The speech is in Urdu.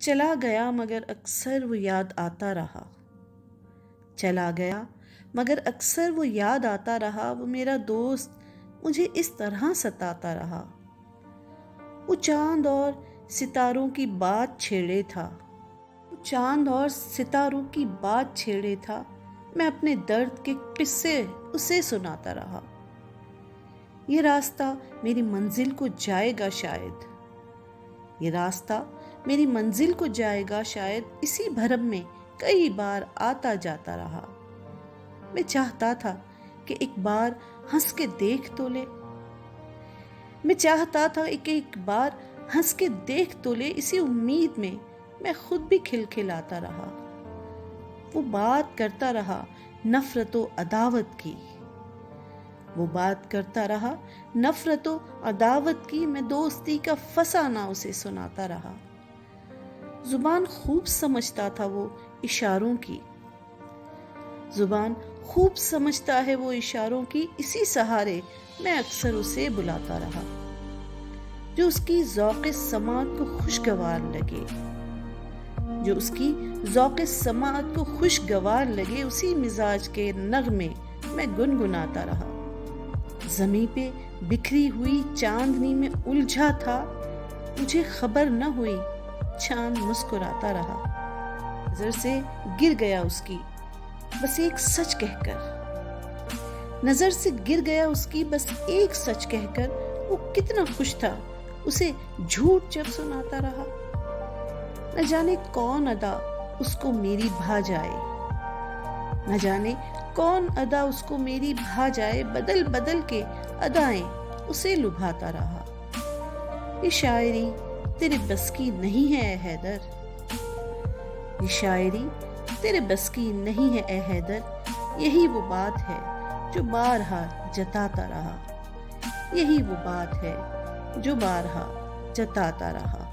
چلا گیا مگر اکثر وہ یاد آتا رہا. چلا گیا مگر اکثر وہ یاد آتا رہا. وہ میرا دوست مجھے اس طرح ستاتا رہا. وہ چاند اور ستاروں کی بات چھیڑے تھا. وہ چاند اور ستاروں کی بات چھیڑے تھا. میں اپنے درد کے قصے اسے سناتا رہا. یہ راستہ میری منزل کو جائے گا شاید. یہ راستہ میری منزل کو جائے گا شاید. اسی بھرم میں کئی بار آتا جاتا رہا. میں چاہتا تھا کہ ایک بار ہنس کے دیکھ تو لے. میں چاہتا تھا کہ ایک بار ہنس کے دیکھ تو لے. اسی امید میں میں خود بھی کھلکھلاتا رہا. وہ بات کرتا رہا نفرت و عداوت کی. وہ بات کرتا رہا نفرت و عداوت کی. میں دوستی کا فسانہ اسے سناتا رہا. زبان خوب سمجھتا تھا وہ اشاروں کی. زبان خوب سمجھتا ہے وہ اشاروں کی. اسی سہارے میں اکثر اسے بلاتا رہا. جو اس کی ذوق سماعت کو خوشگوار لگے. جو اس کی ذوق سماعت کو خوشگوار لگے. اسی مزاج کے نغمے میں گنگناتا رہا. زمیں پہ بکھری ہوئی چاندنی میں الجھا تھا. مجھے خبر نہ ہوئی چاند مسکراتا رہا. نظر سے گر گیا اس کی بس ایک سچ کہہ کر. نظر سے گر گیا اس کی بس ایک سچ کہہ کر. وہ کتنا خوش تھا اسے جھوٹ جب سناتا رہا. نہ جانے کون ادا اس کو میری بھا جائے. نہ جانے کون ادا اس کو میری بھا جائے. بدل بدل کے ادائیں اسے لبھاتا رہا. یہ شاعری تیرے بس کی نہیں ہے اے حیدر. یہ شاعری تیرے بس کی نہیں ہے اے حیدر. یہی وہ بات ہے جو بارہا جتاتا رہا. یہی وہ بات ہے جو بارہا جتاتا رہا.